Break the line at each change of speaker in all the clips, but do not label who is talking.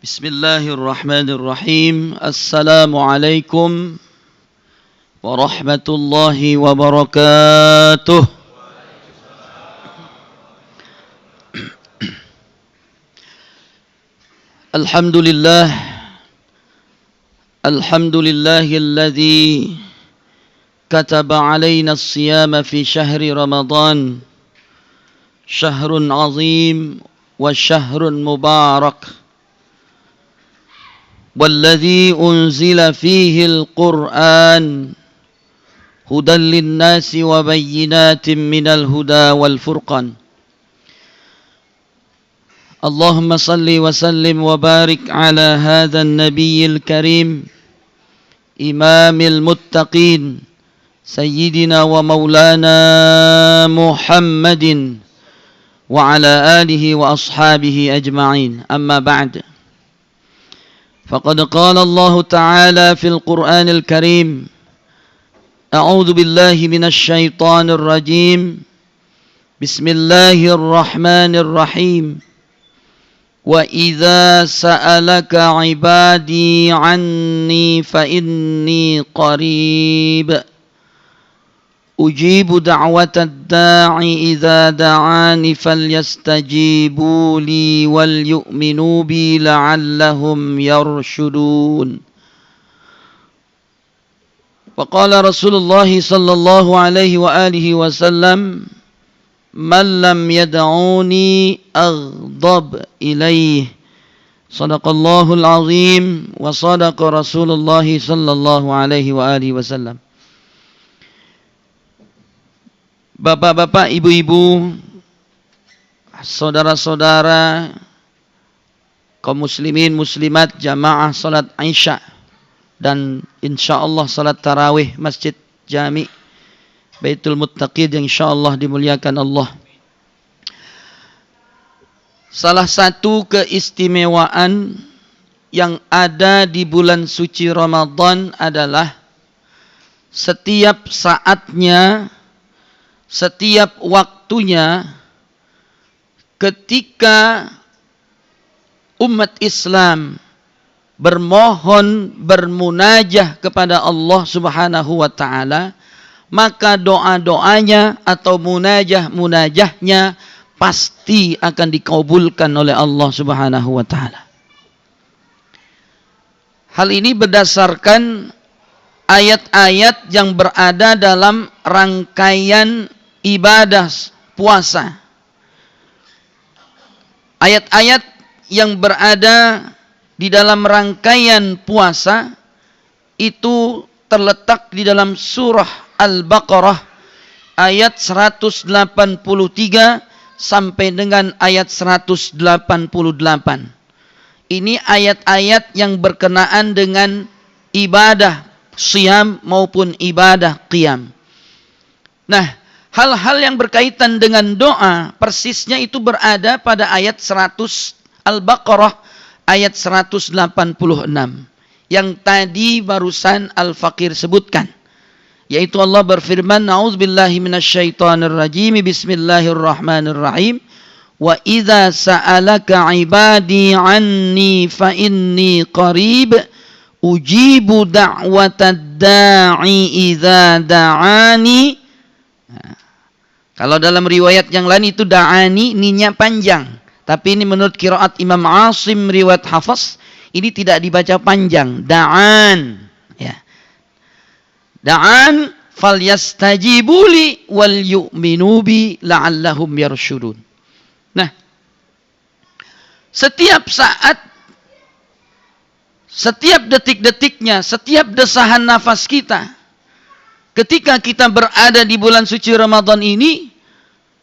Bismillahirrahmanirrahim. Assalamualaikum warahmatullahi wabarakatuh. Alhamdulillah. Alhamdulillahilladzi kataba alaina as-siyama fi syahri Ramadan. Syahrun azim wa syahrun mubarak. والذي أنزل فيه القرآن هدى للناس وبينات من الهدى والفرقان اللهم صل وسلم وبارك على هذا النبي الكريم إمام المتقين سيدنا ومولانا محمد وعلى آله وأصحابه أجمعين أما بعد فقد قال الله تعالى في القرآن الكريم أعوذ بالله من الشيطان الرجيم بسم الله الرحمن الرحيم وإذا سألك عبادي عني فإني قريب أجيب دعوة الداعي إذا دعاني فليستجيبوا لي وليؤمنوا بي لعلهم يرشدون وقال رسول الله صلى الله عليه وآله وسلم من لم يدعوني أغضب إليه صدق الله العظيم وصدق رسول الله صلى الله عليه وآله وسلم. Bapak-bapak, ibu-ibu, saudara-saudara, kaum muslimin, muslimat, jamaah salat Isya dan insyaallah salat tarawih Masjid Jami Baitul Muttaqin yang insyaallah dimuliakan Allah. Salah satu keistimewaan yang ada di bulan suci Ramadan adalah setiap saatnya, setiap waktunya ketika umat Islam bermohon, bermunajah kepada Allah Subhanahu wa taala, maka doa-doanya atau munajahnya pasti akan dikabulkan oleh Allah Subhanahu wa taala. Hal ini berdasarkan ayat-ayat yang berada dalam rangkaian ibadah puasa. Ayat-ayat yang berada di dalam rangkaian puasa itu terletak di dalam surah Al-Baqarah ayat 183 sampai dengan ayat 188. Ini ayat-ayat yang berkenaan dengan ibadah siyam maupun ibadah qiyam. Nah, hal-hal yang berkaitan dengan doa persisnya itu berada pada ayat 100 Al-Baqarah ayat 186 yang tadi barusan Al-Faqir sebutkan, yaitu Allah berfirman, A'udzubillahi minasyaitonirrajim, Bismillahirrahmanirrahim, wa idza sa'alaka ibadi anni fa inni qarib ujibu da'watad da'i idza da'ani. Kalau dalam riwayat yang lain itu da'ani, ninya panjang. Tapi ini menurut qiraat Imam Asim riwayat Hafs, ini tidak dibaca panjang. Da'an. Ya. Da'an falyastajibuli wal yu'minu bi la'allahum yarshudun. Nah, setiap saat, setiap detik-detiknya, setiap desahan nafas kita, ketika kita berada di bulan suci Ramadan ini,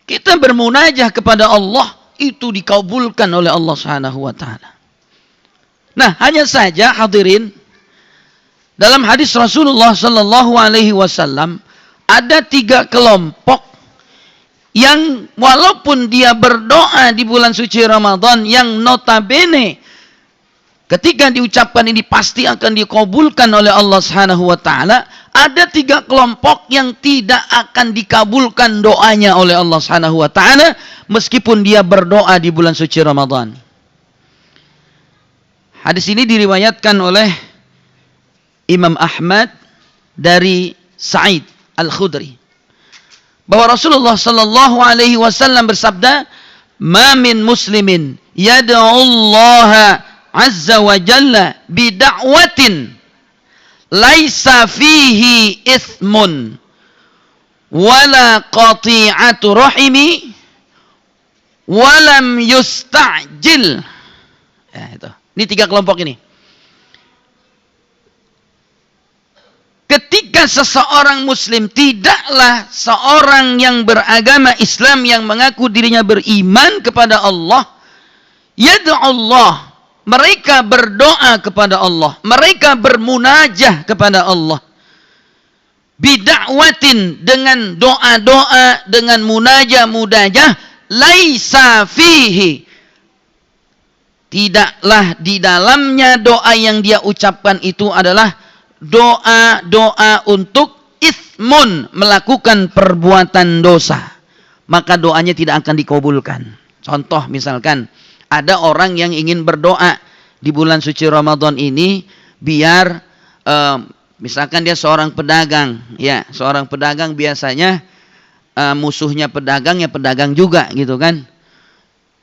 kita bermunajah kepada Allah, itu dikabulkan oleh Allah Subhanahu wa taala. Nah, hanya saja hadirin, dalam hadis Rasulullah sallallahu alaihi wasallam ada 3 kelompok yang walaupun dia berdoa di bulan suci Ramadan yang notabene ketika diucapkan ini pasti akan dikabulkan oleh Allah Subhanahu wa taala, ada 3 kelompok yang tidak akan dikabulkan doanya oleh Allah Subhanahu wa taala meskipun dia berdoa di bulan suci Ramadan. Hadis ini diriwayatkan oleh Imam Ahmad dari Sa'id Al-Khudri bahwa Rasulullah sallallahu alaihi wasallam bersabda, "Ma min muslimin yad'u Allah azza wa jalla bi da'watin laisa fihi ithmun wala qati'atu rahimi walam yusta'jil." Ya, itu. Ini 3 kelompok ini. Ketika seseorang muslim, tidaklah seorang yang beragama Islam yang mengaku dirinya beriman kepada Allah, yad'u Allah, mereka berdoa kepada Allah, mereka bermunajah kepada Allah, bida'watin, dengan doa-doa, dengan munajah, laisa fihi, tidaklah di dalamnya doa yang dia ucapkan itu adalah doa-doa untuk ismun, melakukan perbuatan dosa, maka doanya tidak akan dikabulkan. Contoh misalkan ada orang yang ingin berdoa di bulan suci Ramadan ini biar misalkan dia seorang pedagang, ya, seorang pedagang biasanya musuhnya pedagang ya pedagang juga gitu kan.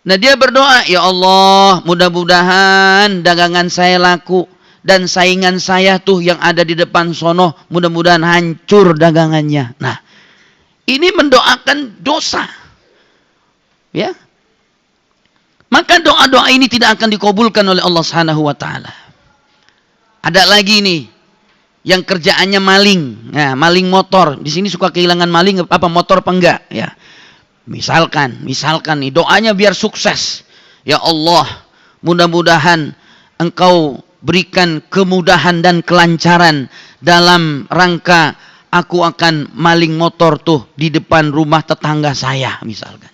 Nah dia berdoa, ya Allah mudah-mudahan dagangan saya laku dan saingan saya tuh yang ada di depan sono mudah-mudahan hancur dagangannya. Nah, ini mendoakan dosa. Ya. Maka doa-doa ini tidak akan dikabulkan oleh Allah Subhanahu wa taala. Ada lagi nih yang kerjaannya maling. Nah, maling motor. Di sini suka kehilangan maling apa motor apa enggak, ya. Misalkan nih doanya biar sukses. Ya Allah, mudah-mudahan Engkau berikan kemudahan dan kelancaran dalam rangka aku akan maling motor tuh di depan rumah tetangga saya misalkan.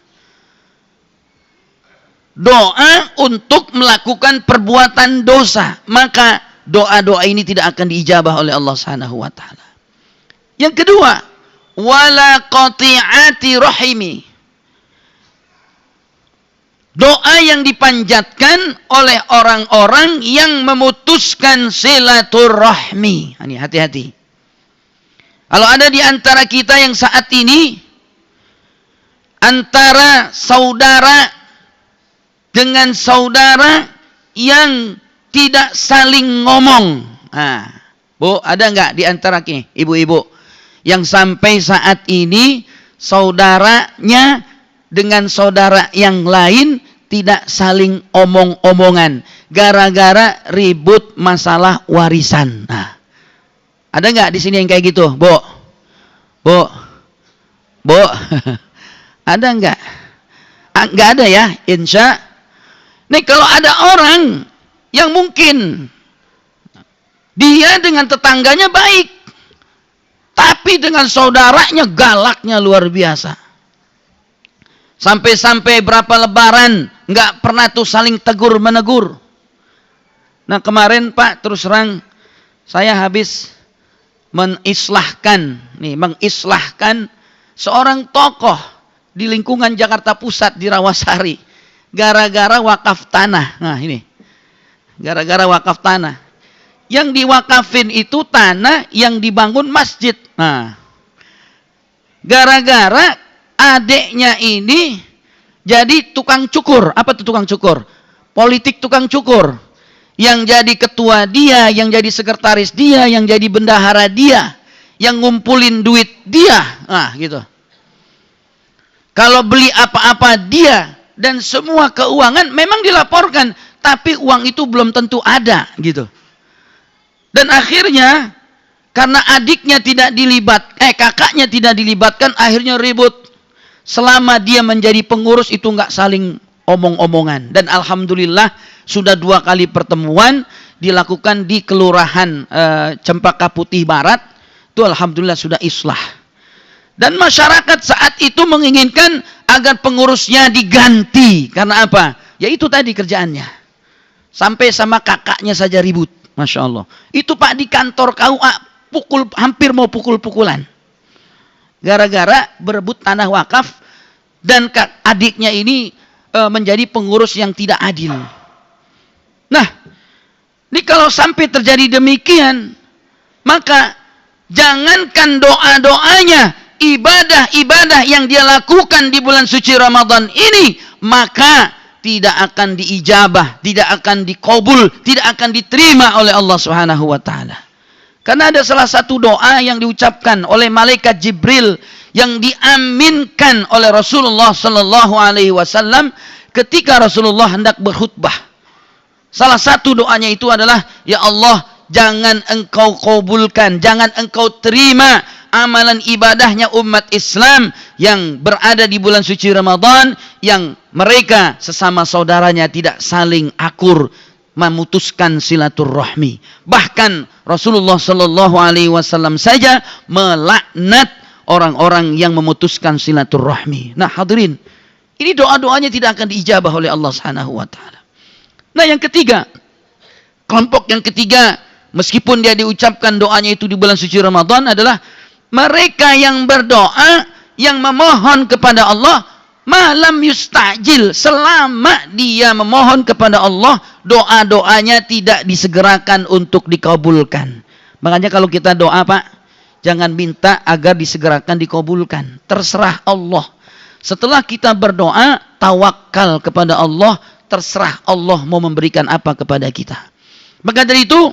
Doa untuk melakukan perbuatan dosa, maka doa-doa ini tidak akan diijabah oleh Allah Subhanahu wa taala. Yang kedua, wala qati'ati rahimi. Doa yang dipanjatkan oleh orang-orang yang memutuskan silaturahmi. Ini hati-hati. Kalau ada di antara kita yang saat ini antara saudara dengan saudara yang tidak saling ngomong. Nah, Bu, ada nggak di antara ini ibu-ibu yang sampai saat ini saudaranya dengan saudara yang lain tidak saling omong-omongan gara-gara ribut masalah warisan? Nah, ada nggak di sini yang kayak gitu, Bu? Ada nggak? Nggak ada ya, insya. Nih kalau ada orang yang mungkin dia dengan tetangganya baik, tapi dengan saudaranya galaknya luar biasa. Sampai-sampai berapa lebaran nggak pernah tuh saling tegur menegur. Nah kemarin Pak, terus terang saya habis mengislahkan seorang tokoh di lingkungan Jakarta Pusat di Rawasari gara-gara wakaf tanah. Nah ini gara-gara wakaf tanah yang diwakafin itu tanah yang dibangun masjid. Nah gara-gara adeknya ini jadi tukang cukur. Apa tuh tukang cukur? Politik tukang cukur. Yang jadi ketua dia, yang jadi sekretaris dia, yang jadi bendahara dia, yang ngumpulin duit dia. Nah, gitu. Kalau beli apa-apa dia, dan semua keuangan memang dilaporkan, tapi uang itu belum tentu ada, gitu. Dan akhirnya karena adiknya tidak kakaknya tidak dilibatkan, akhirnya ribut. Selama dia menjadi pengurus itu nggak saling omong-omongan. Dan alhamdulillah sudah 2 kali pertemuan dilakukan di Kelurahan Cempaka Putih Barat. Itu alhamdulillah sudah islah. Dan masyarakat saat itu menginginkan agar pengurusnya diganti. Karena apa? Ya itu tadi kerjaannya. Sampai sama kakaknya saja ribut. Masya Allah. Itu Pak di kantor KUA hampir mau pukul-pukulan. Gara-gara berebut tanah wakaf dan adiknya ini menjadi pengurus yang tidak adil. Nah, Ini kalau sampai terjadi demikian, maka jangankan doa-doanya, ibadah-ibadah yang dia lakukan di bulan suci Ramadan ini, maka tidak akan diijabah, tidak akan dikabul, tidak akan diterima oleh Allah Subhanahu wa taala. Karena ada salah satu doa yang diucapkan oleh malaikat Jibril yang diaminkan oleh Rasulullah sallallahu alaihi wasallam ketika Rasulullah hendak berkhutbah. Salah satu doanya itu adalah, ya Allah, jangan engkau kabulkan, jangan engkau terima amalan ibadahnya umat Islam yang berada di bulan suci Ramadan, yang mereka sesama saudaranya tidak saling akur, memutuskan silaturahmi. Bahkan Rasulullah sallallahu alaihi wasallam saja melaknat orang-orang yang memutuskan silaturahmi. Nah, hadirin, ini doa-doanya tidak akan diijabah oleh Allah Subhanahu wa taala. Nah, yang ketiga, kelompok yang ketiga, meskipun dia diucapkan doanya itu di bulan suci Ramadan, adalah mereka yang berdoa, yang memohon kepada Allah, malam yustajil, selama dia memohon kepada Allah, doa-doanya tidak disegerakan untuk dikabulkan. Makanya kalau kita doa, Pak, jangan minta agar disegerakan dikabulkan. Terserah Allah. Setelah kita berdoa, tawakal kepada Allah, terserah Allah mau memberikan apa kepada kita. Maka dari itu,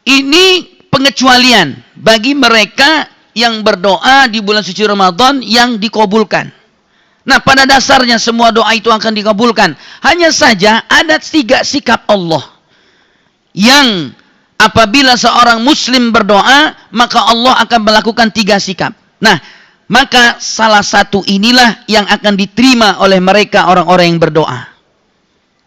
ini pengecualian bagi mereka yang berdoa di bulan suci Ramadan yang dikabulkan. Nah, pada dasarnya semua doa itu akan dikabulkan. Hanya saja ada 3 sikap Allah yang apabila seorang muslim berdoa, maka Allah akan melakukan 3 sikap. Nah, maka salah satu inilah yang akan diterima oleh mereka orang-orang yang berdoa.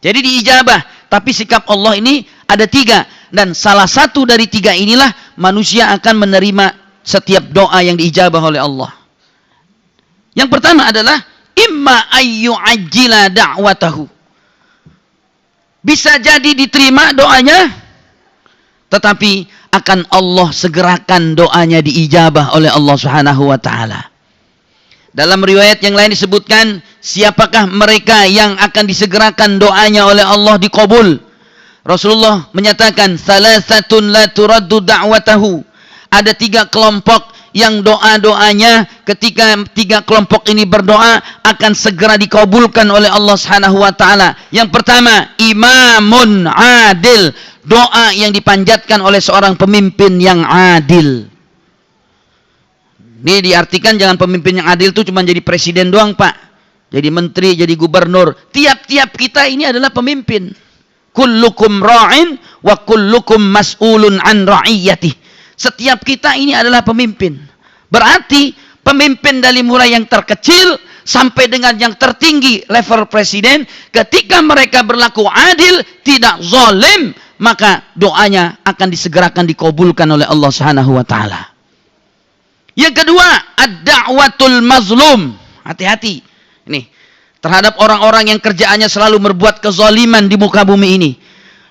Jadi diijabah, tapi sikap Allah ini ada 3. Dan salah satu dari 3 inilah manusia akan menerima setiap doa yang diijabah oleh Allah. Yang pertama adalah imma ayyu ajila da'watahu. Bisa jadi diterima doanya, tetapi akan Allah segerakan doanya diijabah oleh Allah Subhanahu wa taala. Dalam riwayat yang lain disebutkan, siapakah mereka yang akan disegerakan doanya oleh Allah dikabul? Rasulullah menyatakan, salasatun la turaddu da'watahu. Ada 3 kelompok yang doa-doanya ketika 3 kelompok ini berdoa akan segera dikabulkan oleh Allah Subhanahu wa taala. Yang pertama, imamun adil, doa yang dipanjatkan oleh seorang pemimpin yang adil. Ini diartikan jangan pemimpin yang adil itu cuma jadi presiden doang, Pak. Jadi menteri, jadi gubernur. Tiap-tiap kita ini adalah pemimpin. Kullukum ra'in wa kullukum mas'ulun an ra'iyatih. Setiap kita ini adalah pemimpin. Berarti pemimpin dari mulai yang terkecil sampai dengan yang tertinggi level presiden, ketika mereka berlaku adil, tidak zalim, maka doanya akan disegerakan dikabulkan oleh Allah Subhanahu wa taala. Yang kedua, ad-da'watul mazlum. Hati-hati. Ini terhadap orang-orang yang kerjaannya selalu berbuat kezaliman di muka bumi ini.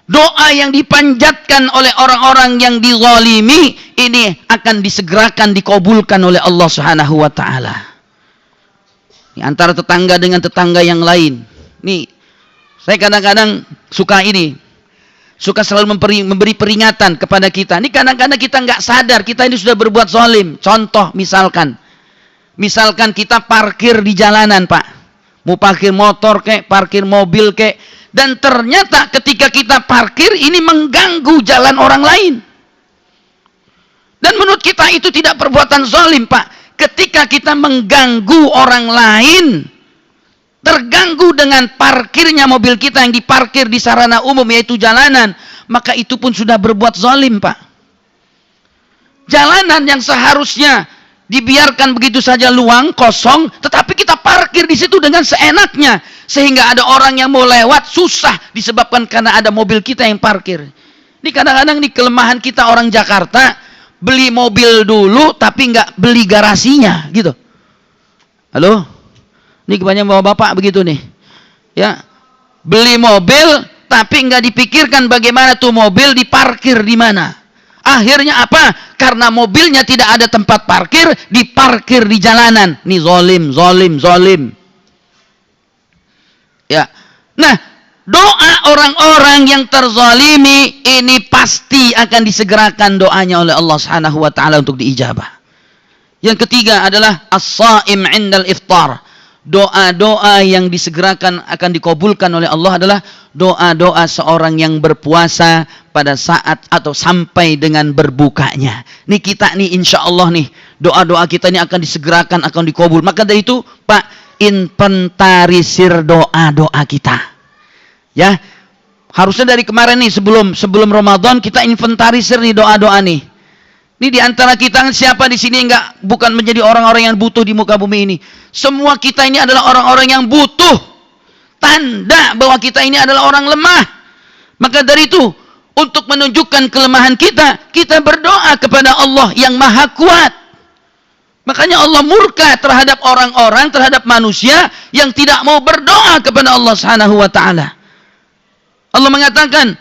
Doa yang dipanjatkan oleh orang-orang yang dizalimi ini akan disegerakan dikabulkan oleh Allah Subhanahu wa taala. Ini antara tetangga dengan tetangga yang lain. Nih, saya kadang-kadang suka selalu memberi peringatan kepada kita. Ini kadang-kadang kita nggak sadar kita ini sudah berbuat zalim. Contoh misalkan kita parkir di jalanan, Pak. Mau parkir motor kek, parkir mobil kek, dan ternyata ketika kita parkir ini mengganggu jalan orang lain. Dan menurut kita itu tidak perbuatan zalim, Pak. Ketika kita mengganggu orang lain, terganggu dengan parkirnya mobil kita yang diparkir di sarana umum yaitu jalanan, maka itu pun sudah berbuat zalim, Pak. Jalanan yang seharusnya dibiarkan begitu saja luang, kosong, tetapi kita parkir di situ dengan seenaknya, sehingga ada orang yang mau lewat susah disebabkan karena ada mobil kita yang parkir. Ini kadang-kadang nih kelemahan kita orang Jakarta, beli mobil dulu tapi nggak beli garasinya, gitu. Halo? Ini kebanyakan bapak-bapak begitu nih. Ya. Beli mobil tapi nggak dipikirkan bagaimana tuh mobil diparkir di mana. Akhirnya apa? Karena mobilnya tidak ada tempat parkir, diparkir di jalanan. Ini zalim. Ya. Nah, Doa orang-orang yang terzalimi ini pasti akan disegerakan doanya oleh Allah Subhanahu wa taala untuk diijabah. Yang ketiga adalah as-shaim 'indal iftar. Doa-doa yang disegerakan akan dikabulkan oleh Allah adalah doa-doa seorang yang berpuasa pada saat atau sampai dengan berbukanya. Nih kita nih insya Allah nih doa-doa kita ini akan disegerakan, akan dikabul. Maka dari itu Pak, inventarisir doa-doa kita. Ya, harusnya dari kemarin nih sebelum Ramadan kita inventarisir nih doa-doa nih. Ini di antara kita siapa di sini bukan menjadi orang-orang yang butuh di muka bumi ini. Semua kita ini adalah orang-orang yang butuh. Tanda bahwa kita ini adalah orang lemah. Maka dari itu, untuk menunjukkan kelemahan kita, kita berdoa kepada Allah yang Maha Kuat. Makanya Allah murka terhadap orang-orang, terhadap manusia yang tidak mau berdoa kepada Allah Subhanahu wa taala. Allah mengatakan,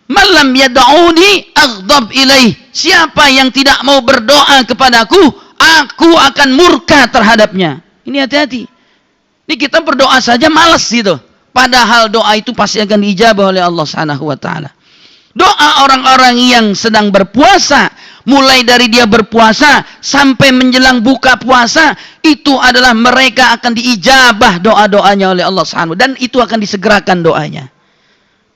"Malam yad'uni aghdab ilaih." Siapa yang tidak mau berdoa kepadaku, aku akan murka terhadapnya. Ini hati-hati. Ini kita berdoa saja malas gitu. Padahal doa itu pasti akan diijabah oleh Allah Subhanahu wa taala. Doa orang-orang yang sedang berpuasa, mulai dari dia berpuasa sampai menjelang buka puasa, itu adalah mereka akan diijabah doa-doanya oleh Allah Subhanahu wa taala, dan itu akan disegerakan doanya.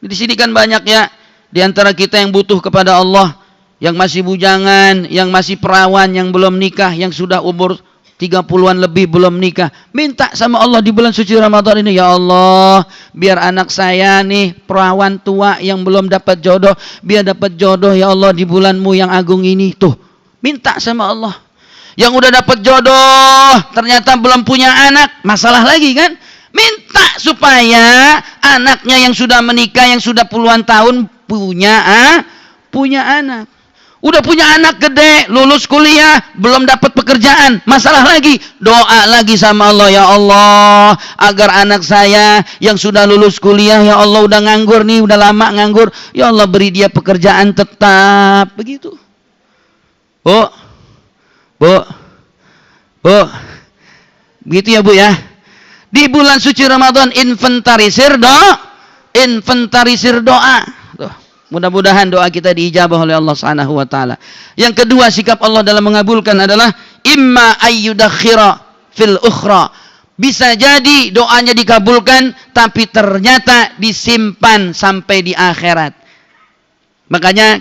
Di sini kan banyak ya di antara kita yang butuh kepada Allah, yang masih bujangan, yang masih perawan, yang belum nikah, yang sudah umur 30-an lebih belum nikah. Minta sama Allah di bulan suci Ramadan ini, ya Allah, biar anak saya nih perawan tua yang belum dapat jodoh, biar dapat jodoh ya Allah di bulanmu yang agung ini. Tuh, minta sama Allah. Yang udah dapat jodoh ternyata belum punya anak, masalah lagi kan? Minta supaya anaknya yang sudah menikah, yang sudah puluhan tahun punya anak. Udah punya anak gede, lulus kuliah, belum dapat pekerjaan, masalah lagi. Doa lagi sama Allah, ya Allah, agar anak saya yang sudah lulus kuliah, ya Allah udah nganggur nih, udah lama nganggur, ya Allah beri dia pekerjaan tetap. Begitu. Bu. Begitu ya Bu ya. Di bulan suci Ramadan inventarisir doa. Mudah-mudahan doa kita diijabah oleh Allah Subhanahu wa taala. Yang kedua, sikap Allah dalam mengabulkan adalah imma ayyudakhira fil ukhra. Bisa jadi doanya dikabulkan tapi ternyata disimpan sampai di akhirat. Makanya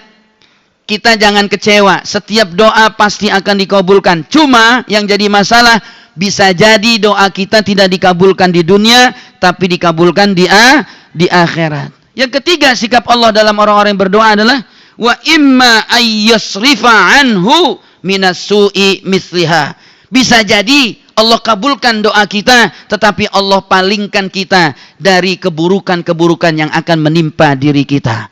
kita jangan kecewa, setiap doa pasti akan dikabulkan. Cuma yang jadi masalah, bisa jadi doa kita tidak dikabulkan di dunia tapi dikabulkan di akhirat. Yang ketiga, sikap Allah dalam orang-orang yang berdoa adalah wa imma ayyasrifa anhu minas su'i misliha. Bisa jadi Allah kabulkan doa kita, tetapi Allah palingkan kita dari keburukan-keburukan yang akan menimpa diri kita.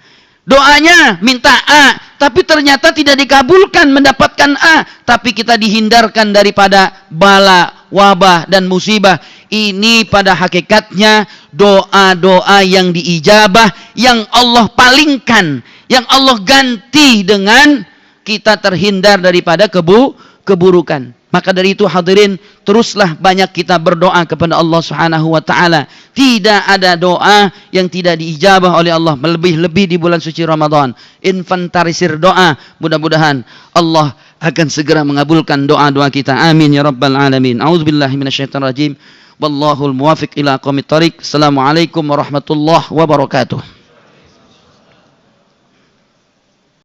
Doanya minta A, tapi ternyata tidak dikabulkan mendapatkan A, tapi kita dihindarkan daripada bala, wabah, dan musibah. Ini pada hakikatnya doa-doa yang diijabah, yang Allah palingkan, yang Allah ganti dengan kita terhindar daripada keburukan. Maka dari itu hadirin, teruslah banyak kita berdoa kepada Allah Subhanahu wa taala. Tidak ada doa yang tidak diijabah oleh Allah, lebih-lebih di bulan suci Ramadan. Inventarisir doa, mudah-mudahan Allah akan segera mengabulkan doa-doa kita. Amin ya rabbal alamin. A'udzubillahi minasyaitonir rajim. Wallahul muwafiq ila aqwamit thoriq. Assalamualaikum warahmatullahi wabarakatuh.